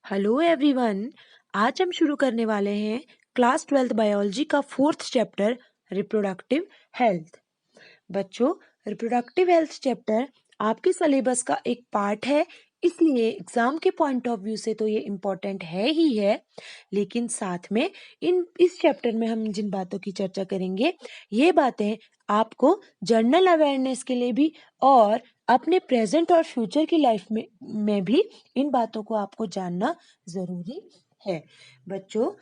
Hello everyone. आज हम शुरू करने वाले हैं क्लास 12th बायोलॉजी का 4th चैप्टर रिप्रोडक्टिव हेल्थ। बच्चों, रिप्रोडक्टिव हेल्थ चैप्टर आपके सिलेबस का एक पार्ट है, इसलिए एग्जाम के पॉइंट ऑफ व्यू से तो ये इम्पोर्टेंट है ही है। लेकिन साथ में इस चैप्टर में हम जिन बातों की चर्चा करेंगे, ये बातें आपको जनरल अवेयरनेस के लिए भी और अपने प्रेजेंट और फ्यूचर की लाइफ में भी इन बातों को आपको जानना जरूरी है। बच्चों,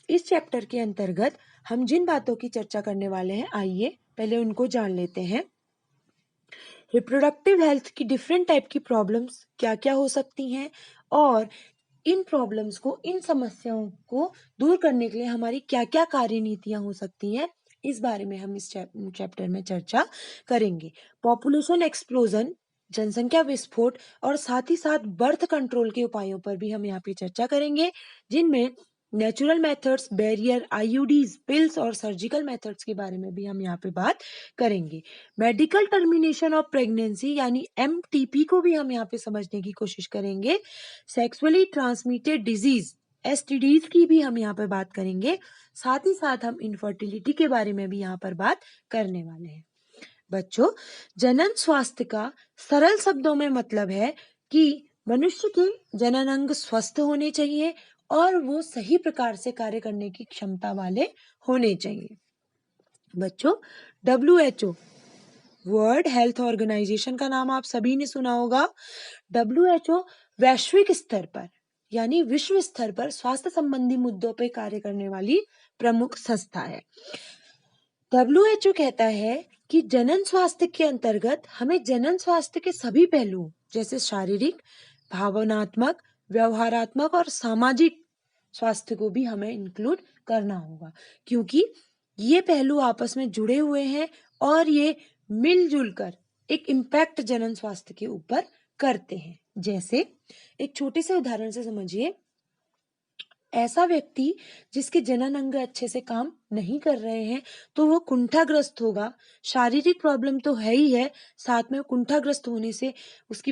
इस चैप्टर के अंतर्गत हम जिन बातों की चर्चा करने वाले हैं, आइए पहले उनको जान लेते हैं। रिप्रोडक्टिव हेल्थ की डिफरेंट टाइप की प्रॉब्लम्स क्या क्या हो सकती हैं और इन प्रॉब्लम्स को, इन समस्याओं को दूर करने के लिए हमारी क्या क्या कार्यनीतियां हो सकती हैं, इस बारे में हम इस चैप्टर में चर्चा करेंगे। पॉपुलेशन एक्सप्लोजन, जनसंख्या विस्फोट और साथ ही साथ बर्थ कंट्रोल के उपायों पर भी हम यहाँ पे चर्चा करेंगे, जिनमें natural methods, barrier, IUDs, pills और सर्जिकल मेथड्स के बारे में भी हम यहाँ पे बात करेंगे। मेडिकल टर्मिनेशन ऑफ प्रेगनेंसी यानी एमटीपी को भी हम यहाँ पे समझने की कोशिश करेंगे। सेक्सुअली ट्रांसमिटेड डिजीज, एसटीडीज की भी हम यहाँ पर बात करेंगे। साथ ही साथ हम इनफर्टिलिटी के बारे में भी यहाँ पर बात करने वाले हैं। बच्चों, जनन स्वास्थ्य का सरल शब्दों में मतलब है कि मनुष्य के जनन अंग स्वस्थ होने चाहिए और वो सही प्रकार से कार्य करने की क्षमता वाले होने चाहिए। बच्चों, WHO, वर्ल्ड हेल्थ ऑर्गेनाइजेशन का नाम आप सभी ने सुना होगा। WHO वैश्विक स्तर पर यानी विश्व स्तर पर स्वास्थ्य संबंधी मुद्दों पर कार्य करने वाली प्रमुख संस्था है। WHO कहता है कि जनन स्वास्थ्य के अंतर्गत हमें जनन स्वास्थ्य के सभी पहलुओं जैसे शारीरिक, भावनात्मक, व्यवहारात्मक और सामाजिक स्वास्थ्य को भी हमें इंक्लूड करना होगा, क्योंकि ये पहलू आपस में जुड़े हुए हैं और ये मिलजुल कर एक इम्पैक्ट जनन स्वास्थ्य के ऊपर करते हैं। जैसे एक छोटे से उदाहरण से समझिए, ऐसा व्यक्ति जिसके जनन अंग अच्छे से काम नहीं कर रहे हैं तो वो कुंठाग्रस्त होगा। शारीरिक प्रॉब्लम तो है ही है, साथ में कुंठाग्रस्त होने से उसकी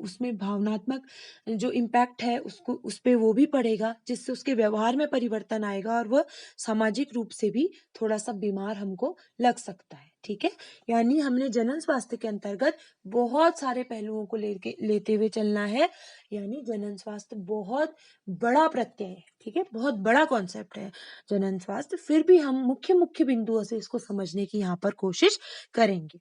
उसमें भावनात्मक जो इम्पैक्ट है उसको उस पे वो भी पड़ेगा, जिससे उसके व्यवहार में परिवर्तन आएगा और वह सामाजिक रूप से भी थोड़ा सा बीमार हमको लग सकता है। ठीक है, यानी हमने जनन स्वास्थ्य के अंतर्गत बहुत सारे पहलुओं को लेते हुए चलना है। यानी जनन स्वास्थ्य बहुत बड़ा प्रत्यय है, ठीक है, बहुत बड़ा कॉन्सेप्ट है जनन स्वास्थ्य। फिर भी हम मुख्य मुख्य बिंदुओं से इसको समझने की यहाँ पर कोशिश करेंगे।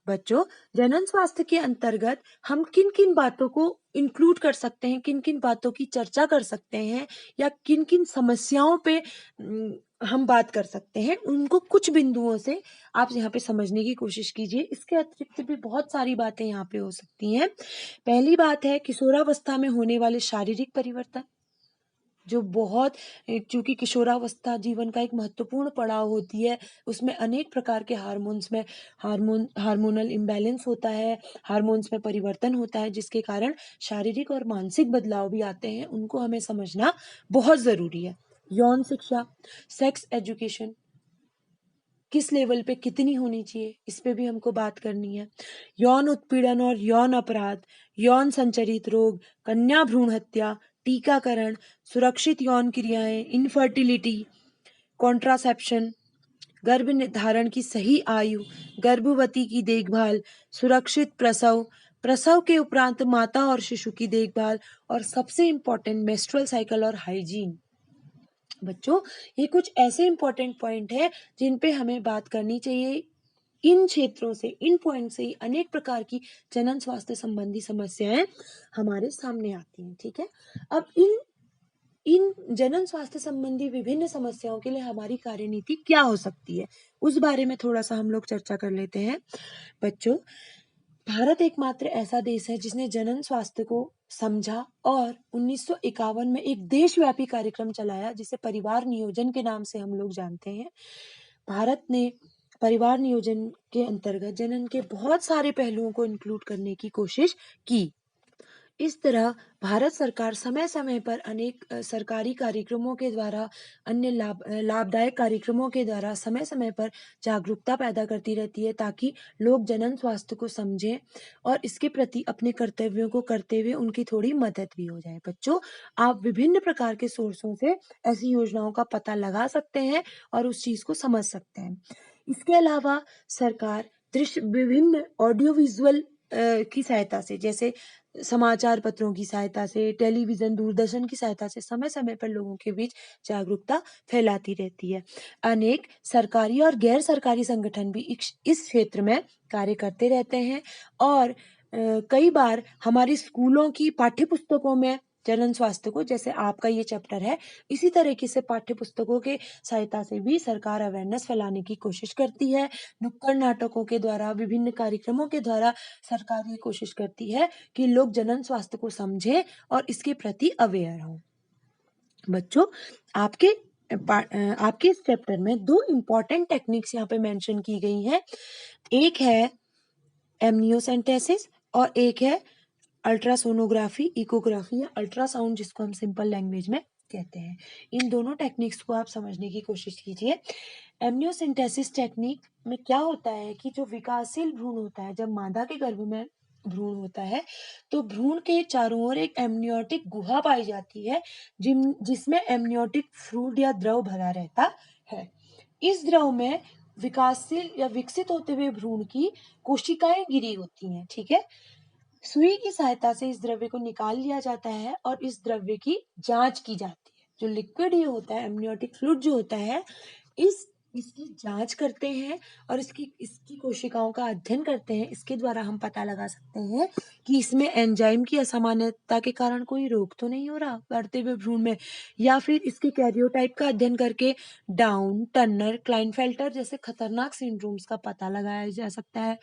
बच्चों, जनन स्वास्थ्य के अंतर्गत हम किन किन बातों को इंक्लूड कर सकते हैं, किन किन बातों की चर्चा कर सकते हैं या किन किन समस्याओं पे हम बात कर सकते हैं, उनको कुछ बिंदुओं से आप यहाँ पे समझने की कोशिश कीजिए। इसके अतिरिक्त भी बहुत सारी बातें यहाँ पे हो सकती हैं। पहली बात है किशोरावस्था में होने वाले शारीरिक परिवर्तन, जो बहुत, चूंकि किशोरावस्था जीवन का एक महत्वपूर्ण पड़ाव होती है, उसमें अनेक प्रकार के हार्मोनल इम्बैलेंस होता है, हार्मोन्स में परिवर्तन होता है, जिसके कारण शारीरिक और मानसिक बदलाव भी आते हैं, उनको हमें समझना बहुत जरूरी है। यौन शिक्षा, सेक्स एजुकेशन किस लेवल पे कितनी होनी चाहिए, इस पे भी हमको बात करनी है। यौन उत्पीड़न और यौन अपराध, यौन संचरित रोग, कन्या भ्रूण हत्या, टीकाकरण, सुरक्षित यौन क्रियाएं, इनफर्टिलिटी, कॉन्ट्रासेप्शन, गर्भ निर्धारण की सही आयु, गर्भवती की देखभाल, सुरक्षित प्रसव, प्रसव के उपरांत माता और शिशु की देखभाल, और सबसे इंपॉर्टेंट मेंस्ट्रुअल साइकिल और हाइजीन। बच्चों, ये कुछ ऐसे इंपॉर्टेंट पॉइंट है जिन पे हमें बात करनी चाहिए। इन क्षेत्रों से, इन पॉइंट से ही अनेक प्रकार की जनन स्वास्थ्य संबंधी समस्याएं हमारे सामने आती हैं। ठीक है, अब इन इन जनन स्वास्थ्य संबंधी विभिन्न समस्याओं के लिए हमारी कार्यनीति क्या हो सकती है, उस बारे में थोड़ा सा हम लोग चर्चा कर लेते हैं। बच्चों, भारत एकमात्र ऐसा देश है जिसने जनन स्वास्थ्य को समझा और 1951 में एक देशव्यापी कार्यक्रम चलाया, जिसे परिवार नियोजन के नाम से हम लोग जानते हैं। भारत ने परिवार नियोजन के अंतर्गत जनन के बहुत सारे पहलुओं को इंक्लूड करने की कोशिश की। इस तरह भारत सरकार समय-समय पर अनेक सरकारी कार्यक्रमों के द्वारा, अन्य लाभदायक कार्यक्रमों के द्वारा समय-समय पर जागरूकता पैदा करती रहती है, ताकि लोग जनन स्वास्थ्य को समझें और इसके प्रति अपने कर्तव्यों को करते हुए उनकी थोड़ी मदद भी हो जाए। बच्चों, आप विभिन्न प्रकार के सोर्सों से ऐसी योजनाओं का पता लगा सकते हैं और उस चीज़ को समझ सकते हैं। इसके अलावा सरकार विभिन्न ऑडियो विजुअल की सहायता से, जैसे समाचार पत्रों की सहायता से, टेलीविज़न, दूरदर्शन की सहायता से समय-समय पर लोगों के बीच जागरूकता फैलाती रहती है। अनेक सरकारी और गैर सरकारी संगठन भी इस क्षेत्र में कार्य करते रहते हैं और कई बार हमारे स्कूलों की पाठ्य पुस्तकों में जनन स्वास्थ्य को, जैसे आपका ये चैप्टर है, इसी तरीके से पाठ्य पुस्तकों के सहायता से भी सरकार अवेयरनेस फैलाने की कोशिश करती है। नुक्कड़ नाटकों के द्वारा, विभिन्न कार्यक्रमों के द्वारा सरकार ये कोशिश करती है कि लोग जनन स्वास्थ्य को समझें और इसके प्रति अवेयर हों। बच्चों, आपके आपके इस चैप्टर में 2 इम्पोर्टेंट टेक्निक्स यहाँ पे मेंशन की गई हैं। एक है एमनियोसेंटेसिस और एक है अल्ट्रासोनोग्राफी, इकोग्राफी या अल्ट्रासाउंड, जिसको हम सिंपल लैंग्वेज में कहते हैं। इन दोनों टेक्निक्स को आप समझने की कोशिश कीजिए। एमनियोसेंटेसिस टेक्निक में क्या होता है कि जो विकासशील भ्रूण होता है, जब मादा के गर्भ में भ्रूण होता है, तो भ्रूण के चारों ओर एक एमनियोटिक गुहा पाई जाती है, जिसमें एमनियोटिक फ्लूइड या द्रव भरा रहता है। इस द्रव में विकासशील या विकसित होते हुए भ्रूण की कोशिकाएं गिरी होती हैं, ठीक है। सुई की सहायता से इस द्रव्य को निकाल लिया जाता है और इस द्रव्य की जांच की जाती है। जो लिक्विड ये होता है, एमनियोटिक फ्लूइड जो होता है, इसकी जांच करते हैं और इसकी इसकी कोशिकाओं का अध्ययन करते हैं। इसके द्वारा हम पता लगा सकते हैं कि इसमें एंजाइम की असामान्यता के कारण कोई रोग तो नहीं हो रहा बढ़ते हुए भ्रूण में, या फिर इसके कैरियोटाइप का अध्ययन करके डाउन, टर्नर, क्लाइनफेल्टर जैसे खतरनाक सिंड्रोम्स का पता लगाया जा सकता है।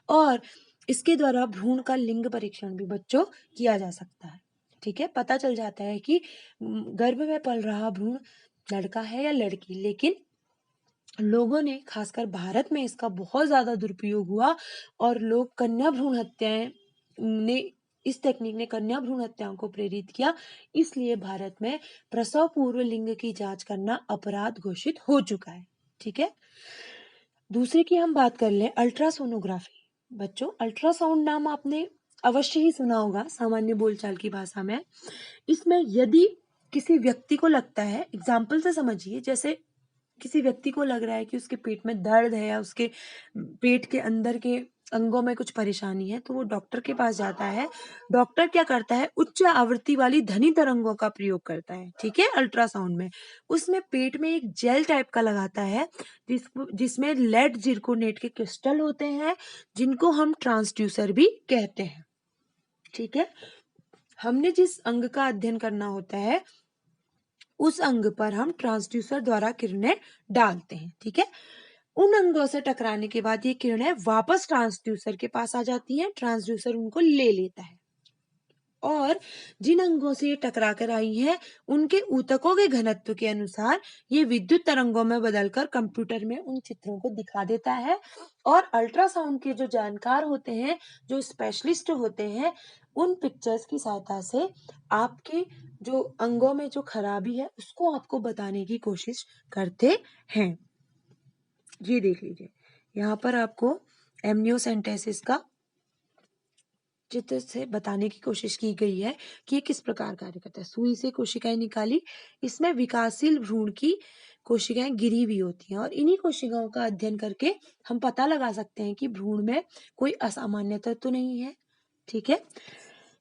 और इसके द्वारा भ्रूण का लिंग परीक्षण भी बच्चों किया जा सकता है, ठीक है। पता चल जाता है कि गर्भ में पल रहा भ्रूण लड़का है या लड़की। लेकिन लोगों ने, खासकर भारत में, इसका बहुत ज्यादा दुरुपयोग हुआ और लोग कन्या भ्रूण हत्याएं ने इस टेक्निक ने कन्या भ्रूण हत्याओं को प्रेरित किया। इसलिए भारत में प्रसव पूर्व लिंग की जांच करना अपराध घोषित हो चुका है, ठीक है। दूसरे की हम बात कर लें, अल्ट्रासोनोग्राफी। बच्चों, अल्ट्रासाउंड नाम आपने अवश्य ही सुना होगा सामान्य बोलचाल की भाषा में। इसमें यदि किसी व्यक्ति को लगता है, एग्जाम्पल से समझिए, जैसे किसी व्यक्ति को लग रहा है कि उसके पेट में दर्द है या उसके पेट के अंदर के अंगों में कुछ परेशानी है, तो वो डॉक्टर के पास जाता है। डॉक्टर क्या करता है, उच्च आवृत्ति वाली ध्वनि तरंगों का प्रयोग करता है, ठीक है, अल्ट्रासाउंड में। उसमें पेट में एक जेल टाइप का लगाता है, जिसमें लेड जिरकोनेट के क्रिस्टल होते हैं, जिनको हम ट्रांसड्यूसर भी कहते हैं, ठीक है। हमने जिस अंग का अध्ययन करना होता है, उस अंग पर हम ट्रांसड्यूसर द्वारा किरणें डालते हैं, ठीक है। उन अंगों से टकराने के बाद ये किरणें वापस ट्रांसड्यूसर के पास आ जाती हैं। ट्रांसड्यूसर उनको ले लेता है और जिन अंगों से ये टकरा कर आई हैं, उनके ऊतकों के घनत्व के अनुसार ये विद्युत तरंगों में बदलकर कंप्यूटर में उन चित्रों को दिखा देता है। और अल्ट्रासाउंड के जो जानकार होते हैं, जो स्पेशलिस्ट होते हैं, उन पिक्चर्स की सहायता से आपके जो अंगों में जो खराबी है, उसको आपको बताने की कोशिश करते हैं। ये देख लीजिए, यहाँ पर आपको एमनियोसेंटेसिस का चित्र से बताने की कोशिश की गई है कि ये किस प्रकार कार्य करता है। सुई से कोशिकाएं निकाली, इसमें विकासशील भ्रूण की कोशिकाएं गिरी हुई होती हैं और इन्हीं कोशिकाओं का अध्ययन करके हम पता लगा सकते हैं कि भ्रूण में कोई असामान्यता तो नहीं है, ठीक है।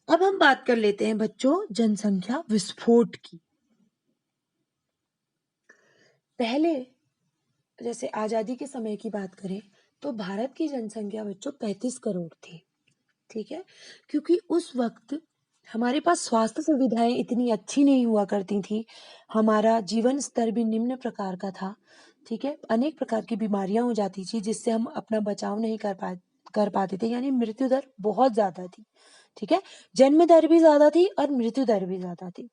अब हम बात कर लेते हैं बच्चों जनसंख्या विस्फोट की। पहले, जैसे आजादी के समय की बात करें, तो भारत की जनसंख्या बच्चों 35 करोड़ थी, ठीक है। क्योंकि उस वक्त हमारे पास स्वास्थ्य सुविधाएं इतनी अच्छी नहीं हुआ करती थी, हमारा जीवन स्तर भी निम्न प्रकार का था, ठीक है। अनेक प्रकार की बीमारियां हो जाती थी जिससे हम अपना बचाव नहीं कर पाते थे, यानी मृत्यु दर बहुत ज्यादा थी, ठीक है। जन्म दर भी ज्यादा थी और मृत्यु दर भी ज्यादा थी।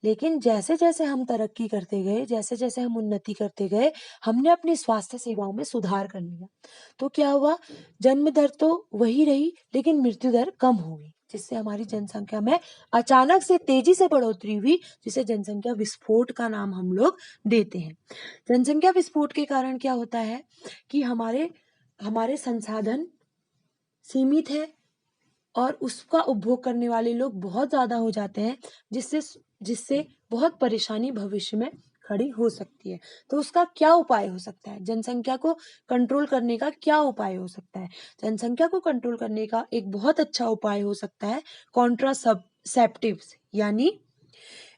लेकिन जैसे जैसे हम तरक्की करते गए, जैसे जैसे हम उन्नति करते गए, हमने अपनी स्वास्थ्य सेवाओं में सुधार कर लिया। तो क्या हुआ, जन्म दर तो वही रही लेकिन मृत्यु दर कम हो गई, जिससे हमारी जनसंख्या में अचानक से तेजी से बढ़ोतरी हुई, जिसे जनसंख्या विस्फोट का नाम हम लोग देते हैं। जनसंख्या विस्फोट के कारण क्या होता है कि हमारे संसाधन सीमित है और उसका उपभोग करने वाले लोग बहुत ज्यादा हो जाते हैं, जिससे जिससे बहुत परेशानी भविष्य में खड़ी हो सकती है। तो उसका क्या उपाय हो सकता है? जनसंख्या को कंट्रोल करने का क्या उपाय हो सकता है? जनसंख्या को कंट्रोल करने का एक बहुत अच्छा उपाय हो सकता है कॉन्ट्रासेप्टिव्स, यानी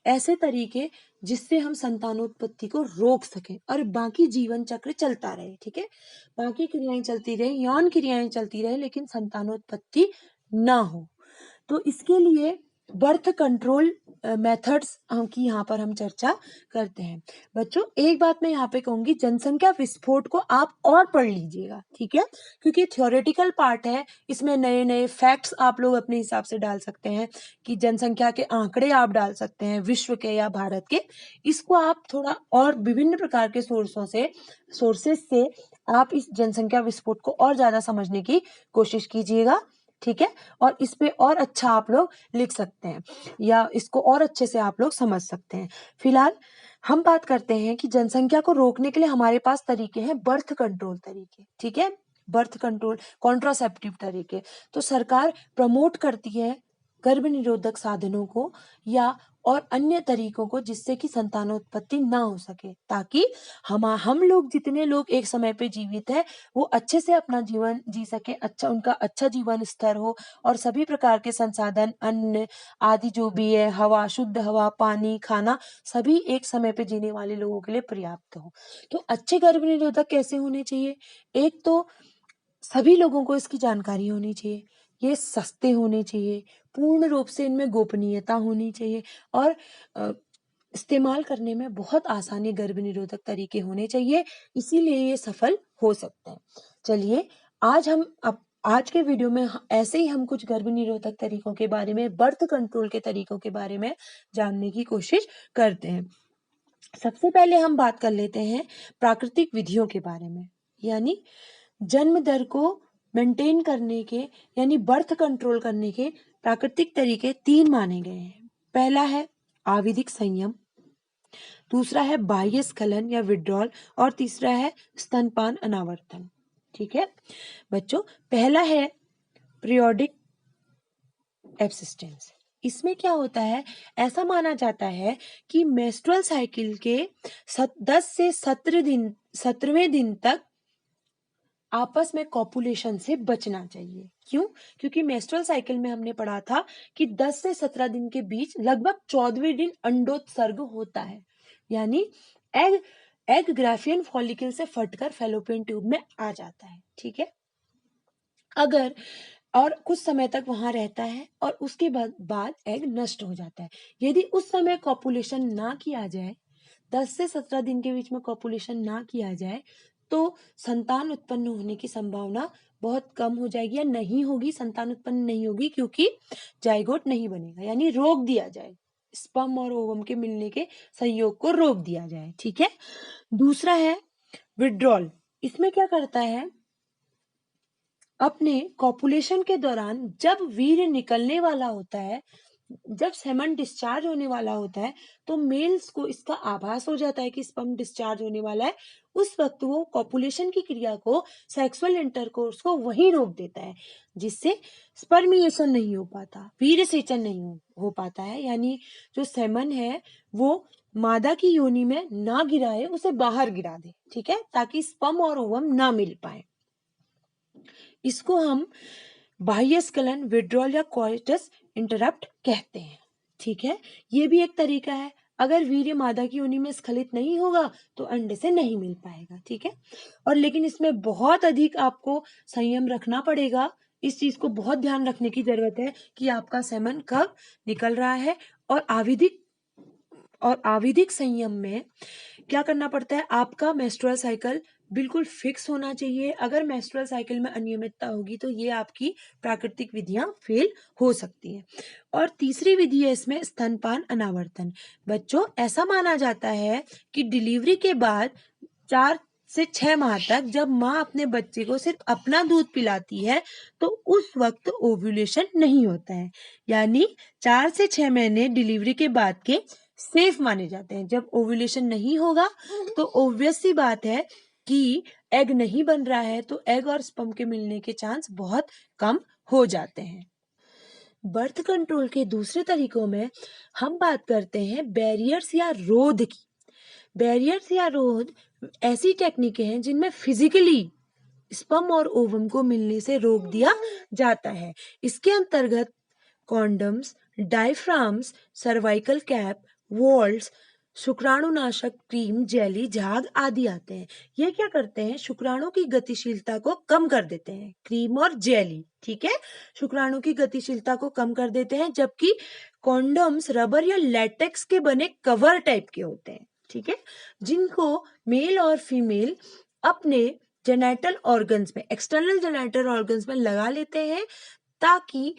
ऐसे तरीके जिससे हम संतानोत्पत्ति को रोक सकें और बाकी जीवन चक्र चलता रहे। ठीक है, बाकी क्रियाएं चलती रहे, यौन क्रियाएं चलती रहे, लेकिन संतानोत्पत्ति ना हो। तो इसके लिए बर्थ कंट्रोल मेथड्स की यहाँ पर हम चर्चा करते हैं। बच्चों, एक बात मैं यहाँ पे कहूंगी, जनसंख्या विस्फोट को आप और पढ़ लीजिएगा, ठीक है, क्योंकि थ्योरेटिकल पार्ट है, इसमें नए नए फैक्ट्स आप लोग अपने हिसाब से डाल सकते हैं, कि जनसंख्या के आंकड़े आप डाल सकते हैं विश्व के या भारत के। इसको आप थोड़ा और विभिन्न प्रकार के सोर्सेस से आप इस जनसंख्या विस्फोट को और ज्यादा समझने की कोशिश कीजिएगा, ठीक है, और इस पे और अच्छा आप लोग लिख सकते हैं या इसको और अच्छे से आप लोग समझ सकते हैं। फिलहाल हम बात करते हैं कि जनसंख्या को रोकने के लिए हमारे पास तरीके हैं, बर्थ कंट्रोल तरीके, ठीक है, बर्थ कंट्रोल कॉन्ट्रासेप्टिव तरीके। तो सरकार प्रमोट करती है गर्भ निरोधक साधनों को या और अन्य तरीकों को, जिससे कि संतानोत्पत्ति ना हो सके, ताकि हम लोग जितने लोग एक समय पे जीवित है वो अच्छे से अपना जीवन जी सके, उनका अच्छा जीवन स्तर हो और सभी प्रकार के संसाधन, अन्न आदि जो भी है, हवा, शुद्ध हवा, पानी, खाना, सभी एक समय पे जीने वाले लोगों के लिए पर्याप्त हो। तो अच्छे गर्भ निरोधक कैसे होने चाहिए? एक तो सभी लोगों को इसकी जानकारी होनी चाहिए, ये सस्ते होने चाहिए, पूर्ण रूप से इनमें गोपनीयता होनी चाहिए और इस्तेमाल करने में बहुत आसानी, गर्भ निरोधक तरीके होने चाहिए, इसीलिए ये सफल हो सकते हैं। चलिए, आज के वीडियो में ऐसे ही हम कुछ गर्भ निरोधक तरीकों के बारे में, बर्थ कंट्रोल के तरीकों के बारे में जानने की कोशिश करते हैं। सबसे पहले हम बात कर लेते हैं प्राकृतिक विधियों के बारे में, यानी जन्म दर को मेंटेन करने के, यानी बर्थ कंट्रोल करने के प्राकृतिक तरीके 3 माने गए हैं। पहला है आविधिक संयम, दूसरा है बाह्य स्खलन या विड्रॉल और तीसरा है स्तनपान अनावर्तन। ठीक है बच्चों, पहला है पीरियोडिक एब्सिस्टेंस। इसमें क्या होता है, ऐसा माना जाता है कि मेंस्ट्रुअल साइकिल के 10 से 17वें दिन तक आपस में कॉपुलेशन से बचना चाहिए। क्यों? क्योंकि मेंस्ट्रुअल साइकिल में हमने पढ़ा था कि 10 से 17 दिन के बीच लगभग 14वें दिन अंडोत्सर्ग होता है, यानी एग ग्राफियन फॉलिकल से फटकर फैलोपियन ट्यूब में आ जाता है। ठीक है, अगर और कुछ समय तक वहां रहता है और उसके बाद एग नष्ट हो जाता है। यदि उस समय कॉपुलेशन ना किया जाए, 10 से 17 दिन के बीच में कॉपुलेशन ना किया जाए, तो संतान उत्पन्न होने की संभावना बहुत कम हो जाएगी या नहीं होगी, संतान उत्पन्न नहीं होगी, क्योंकि जाइगोट नहीं बनेगा, यानी रोक दिया जाए, स्पर्म और ओवम के मिलने के संयोग को रोक दिया जाए। ठीक है, दूसरा है विड्रॉल। इसमें क्या करता है, अपने कॉपुलेशन के दौरान जब वीर्य निकलने वाला होता है, जब सेमन डिस्चार्ज होने वाला होता है, तो मेल्स को इसका आभास हो जाता है कि स्पर्म डिस्चार्ज होने वाला है। उस वक्त वो कॉपुलेशन की क्रिया को, सेक्सुअल इंटरकोर्स को वहीं रोक देता है, जिससे स्पर्मिएशन नहीं हो पाता, वीर्य सेचन नहीं हो पाता है, यानी जो सेमन है वो मादा की योनि में ना गिराए, उसे बाहर गिरा दे। ठीक है, ताकि स्पर्म और ओवम ना मिल पाए। इसको हम बाह्य स्खलन, विड्रॉल या कोइटस इंटरप्ट कहते हैं। ठीक है, ये भी एक तरीका है। अगर वीर्य मादा की योनि में स्खलित नहीं होगा तो अंडे से नहीं मिल पाएगा। ठीक है, और लेकिन इसमें बहुत अधिक आपको संयम रखना पड़ेगा, इस चीज को बहुत ध्यान रखने की जरूरत है कि आपका सेमन कब निकल रहा है। और आविधिक संयम में क्या करना पड़ता है, आपका मेंस्ट्रुअल साइकिल बिल्कुल फिक्स होना चाहिए। अगर मेंस्ट्रुअल साइकिल में अनियमितता होगी तो ये आपकी प्राकृतिक विधियां फेल हो सकती हैं। और तीसरी विधि है इसमें स्तनपान अनावर्तन। बच्चों, ऐसा माना जाता है कि डिलीवरी के बाद 4 से 6 माह तक जब माँ अपने बच्चे को सिर्फ अपना दूध पिलाती है तो उस वक्त ओव्यूलेशन नहीं होता है। यानी 4 से 6 महीने डिलीवरी के बाद के सेफ माने जाते हैं। जब ओव्यूलेशन नहीं होगा तो ऑब्वियस सी बात है कि एग नहीं बन रहा है, तो एग और स्पर्म के मिलने के चांस बहुत कम हो जाते हैं। बर्थ कंट्रोल के दूसरे तरीकों में हम बात करते हैं बैरियर्स या रोध की। बैरियर्स या रोध ऐसी टेक्निकें हैं जिनमें फिजिकली स्पर्म और ओवम को मिलने से रोक दिया जाता है। इसके अंतर्गत condoms, diaphragms, cervical cap, vaults, शुक्राणुनाशक क्रीम, जेली, झाग आदि आते हैं। ये क्या करते हैं? शुक्राणु की गतिशीलता को कम कर देते हैं। क्रीम और जेली, ठीक है, शुक्राणु की गतिशीलता को कम कर देते हैं, जबकि कॉन्डम्स रबर या लेटेक्स के बने कवर टाइप के होते हैं, ठीक है, जिनको मेल और फीमेल अपने जेनेटल ऑर्गन्स में, एक्सटर्नल जेनेटल ऑर्गन्स में लगा लेते हैं, ताकि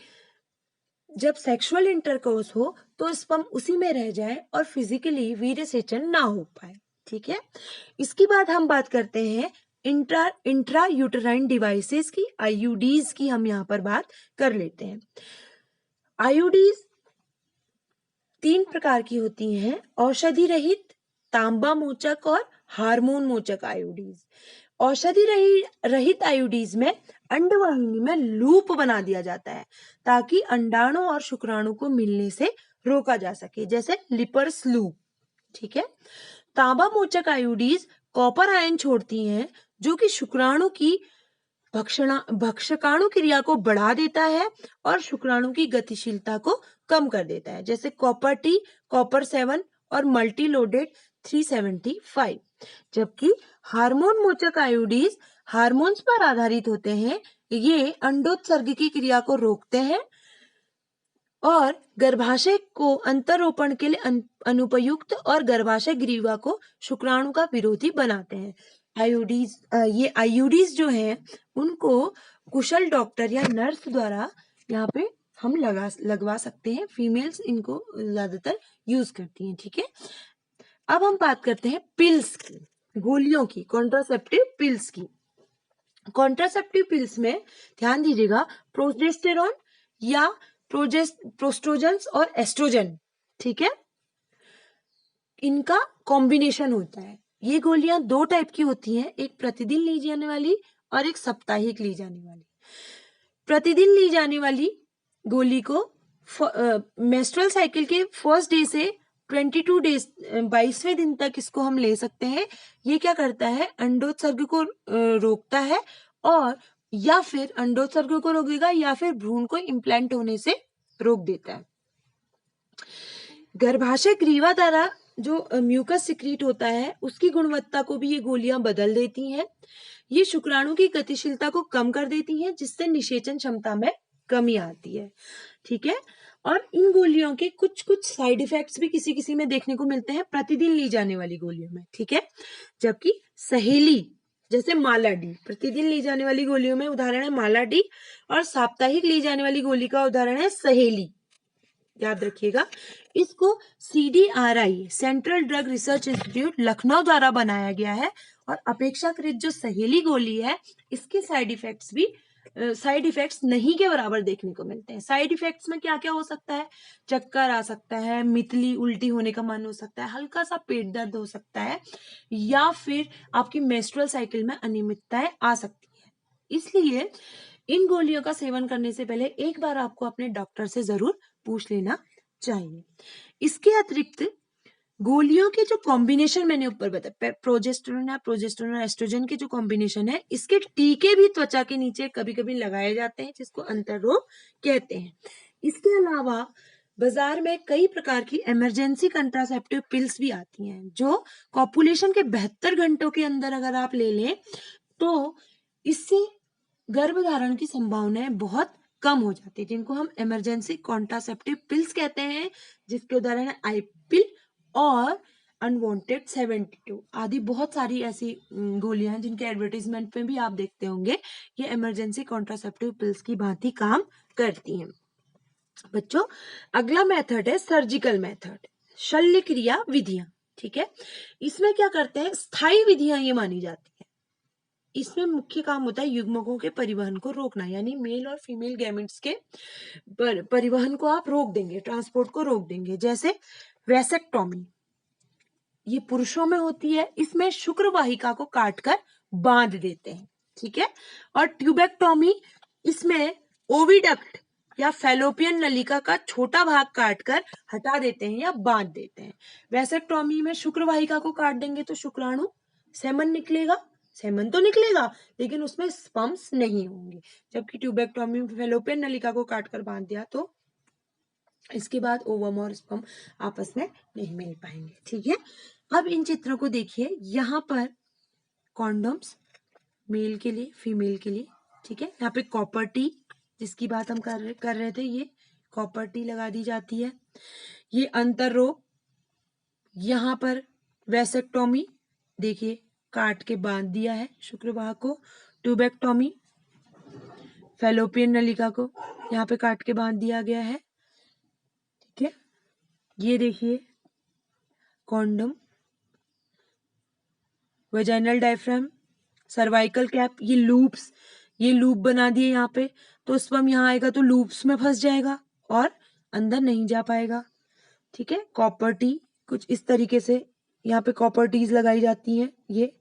जब सेक्सुअल इंटरकोर्स हो तो स्पर्म उसी में रह जाए और फिजिकली वीर्य सेचन ना हो पाए, ठीक है। इसके बाद हम बात करते हैं इंट्रा यूटेराइन डिवाइसेस की, आईयूडीज की हम यहाँ पर बात कर लेते हैं। आईयूडीज 3 प्रकार की होती हैं: औषधि रहित, तांबा मोचक और हार्मोन मोचक आईयूडीज। औषधि रहित आईयूडीज में अंडवाहिनी में लूप बना दिया जाता है ताकि अंडाणु और शुक्राणु को मिलने से रोका जा सके, जैसे लिपर्स लूप, ठीक है। तांबा मोचक आईयूडीज कॉपर आयन छोड़ती हैं जो कि शुक्राणु की भक्षकाणु क्रिया को बढ़ा देता है और शुक्राणु की गतिशीलता को कम कर देता है, जैसे कॉपर टी, कॉपर 7 और मल्टी लोडेड 375। जबकि हार्मोन मोचक आयोडीज हार्मोन्स पर आधारित होते हैं। ये अंडोत्सर्ग की क्रिया को रोकते हैं और गर्भाशय को अंतरोपण के लिए अनुपयुक्त और गर्भाशय ग्रीवा को शुक्राणु का विरोधी बनाते हैं। ये आईयूडीज जो हैं उनको कुशल डॉक्टर या नर्स द्वारा यहाँ पे हम लगवा सकते हैं। फीमेल्स इनको ज्यादातर यूज करती हैं, ठीक है। अब हम बात करते हैं पिल्स की, गोलियों की, कॉन्ट्रासेप्टिव पिल्स की। कॉन्ट्रासेप्टिव पिल्स में ध्यान दीजिएगा, प्रोजेस्टेरॉन या प्रोस्ट्रोजन्स और एस्ट्रोजन, ठीक है, इनका कॉम्बिनेशन होता है। ये गोलियां 2 टाइप की होती हैं, एक प्रतिदिन ली जाने वाली और एक साप्ताहिक ली जाने वाली। प्रतिदिन ली जाने वाली गोली को मेंस्ट्रुअल साइकिल के फर्स्ट डे से 22 डेज 22वें दिन तक इसको हम ले सकते हैं। ये क्या करता है? अंडोत्सर्ग को रोकता है, और या फिर अंडोत्सर्ग को रोकेगा या फिर भ्रूण को इम्प्लांट होने से रोक देता है। गर्भाशय ग्रीवा द्वारा जो म्यूकस सिक्रीट होता है उसकी गुणवत्ता को भी ये गोलियां बदल देती हैं। ये शुक्राणु की गतिशीलता को कम कर देती हैं, जिससे निषेचन क्षमता में कमी आती है, ठीक है। और इन गोलियों के कुछ कुछ साइड इफेक्ट्स भी किसी किसी में देखने को मिलते हैं प्रतिदिन ली जाने वाली गोलियों में, ठीक है। जबकि सहेली, जैसे माला डी, प्रतिदिन ली जाने वाली गोलियों में उदाहरण है माला डी, और साप्ताहिक ली जाने वाली गोली का उदाहरण है सहेली। याद रखिएगा, इसको CDRI, central drug research institute, Lucknow द्वारा बनाया गया है। और अपेक्षाकृत जो सहेली गोली है, इसके साइड इफेक्ट्स नहीं के बराबर देखने को मिलते हैं। साइड इफेक्ट्स में क्या क्या हो सकता है? चक्कर आ सकता है, मितली उल्टी होने का मन हो सकता है, हल्का सा पेट दर्द हो सकता है, या फिर आपकी मेंस्ट्रुअल साइकिल में अनियमितताएं आ सकती है। इसलिए इन गोलियों का सेवन करने से पहले एक बार आपको अपने डॉक्टर से जरूर पूछ लेना चाहिए। इसके अतिरिक्त गोलियों के जो कॉम्बिनेशन मैंने ऊपर बताया, प्रोजेस्टेरोन और एस्ट्रोजन के जो कॉम्बिनेशन है, इसके टीके भी त्वचा के नीचे कभी कभी लगाए जाते हैं, जिसको अंतर्रोग कहते हैं। इसके अलावा बाजार में कई प्रकार की इमरजेंसी कंट्रासेप्टिव पिल्स भी आती हैं, जो कॉपुलेशन के 72 घंटों के अंदर अगर आप ले लें तो इससे गर्भधारण की संभावनाएं बहुत कम हो जाती है, जिनको हम इमरजेंसी कॉन्ट्रासेप्टिव पिल्स कहते हैं, जिसके उदाहरण है आईपिल और अनवांटेड 72 आदि। बहुत सारी ऐसी गोलियां हैं जिनके एडवर्टाइजमेंट में भी आप देखते होंगे, ये इमरजेंसी कॉन्ट्रासेप्टिव पिल्स की भांति काम करती हैं। बच्चों, अगला मेथड है सर्जिकल मेथड, शल्य क्रिया विधियां, ठीक है। इसमें क्या करते हैं? स्थायी विधियां ये मानी जाती है। इसमें मुख्य काम होता है युग्मकों के परिवहन को रोकना, यानी मेल और फीमेल गैमेट्स के परिवहन को आप रोक देंगे, ट्रांसपोर्ट को रोक देंगे। जैसे वैसेक्टोमी, ये पुरुषों में होती है, इसमें शुक्र वाहिका को काटकर बांध देते हैं, ठीक है। और ट्यूबेक्टोमी, इसमें ओविडक्ट या फैलोपियन नलिका का छोटा भाग काटकर हटा देते हैं या बांध देते हैं। वैसेक्टोमी में शुक्र वाहिका को काट देंगे तो शुक्राणु सेमन निकलेगा, सेमन तो निकलेगा लेकिन उसमें स्पर्म्स नहीं होंगे। जबकि ट्यूबेक्टोमी में फैलोपियन नलिका को काटकर बांध दिया तो इसके बाद ओवम और स्पर्म आपस में नहीं मिल पाएंगे, ठीक है। अब इन चित्रों को देखिए, यहाँ पर कॉन्डोम्स मेल के लिए, फीमेल के लिए, ठीक है। यहाँ पे कॉपर टी, जिसकी बात हम कर रहे थे, ये कॉपर टी लगा दी जाती है। ये अंतर रोग, यहाँ पर वैसेक्टोमी, देखिए काट के बांध दिया है शुक्रवाह को। ट्यूबेक्टोमी, फैलोपियन नलिका को यहाँ पे काट के बांध दिया गया है, ठीक है। ये देखिए condom, vaginal diaphragm, cervical cap, ये लूप्स, ये लूप बना दिए यहाँ पे, तो स्पर्म यहाँ आएगा तो लूप्स में फंस जाएगा और अंदर नहीं जा पाएगा, ठीक है। कॉपर टी कुछ इस तरीके से यहाँ पे कॉपर टीज लगाई जाती हैं, ये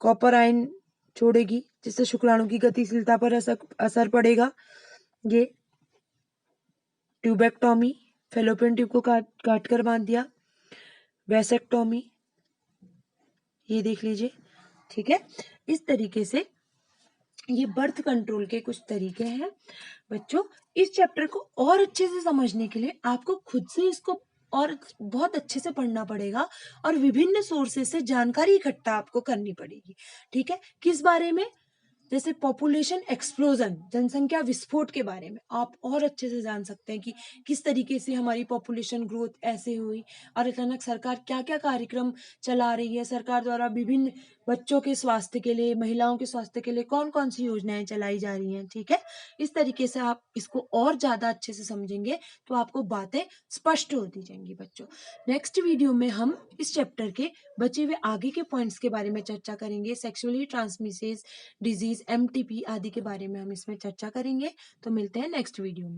कॉपर आयन छोड़ेगी जिससे शुक्राणु की गतिशीलता पर असर पड़ेगा। ये ट्यूबेक्टोमी, फैलोपियन ट्यूब को काट कर बांध दिया। वैसेक्टोमी, ये देख लीजिए, ठीक है। इस तरीके से ये बर्थ कंट्रोल के कुछ तरीके हैं। बच्चों, इस चैप्टर को और अच्छे से समझने के लिए आपको खुद से इसको और बहुत अच्छे से पढ़ना पड़ेगा और विभिन्न सोर्सेज से जानकारी इकट्ठा आपको करनी पड़ेगी, ठीक है। किस बारे में? जैसे पॉपुलेशन एक्सप्लोजन, जनसंख्या विस्फोट के बारे में आप और अच्छे से जान सकते हैं कि किस तरीके से हमारी पॉपुलेशन ग्रोथ ऐसे हुई और अचानक सरकार क्या क्या कार्यक्रम चला रही है, सरकार द्वारा विभिन्न बच्चों के स्वास्थ्य के लिए, महिलाओं के स्वास्थ्य के लिए कौन कौन सी योजनाएं चलाई जा रही हैं, ठीक है। इस तरीके से आप इसको और ज्यादा अच्छे से समझेंगे तो आपको बातें स्पष्ट होती जाएंगी। बच्चों, नेक्स्ट वीडियो में हम इस चैप्टर के बचे हुए आगे के पॉइंट्स के बारे में चर्चा करेंगे। सेक्सुअली ट्रांसमिटेड डिजीज, MTP आदि के बारे में हम इसमें चर्चा करेंगे। तो मिलते हैं नेक्स्ट वीडियो में।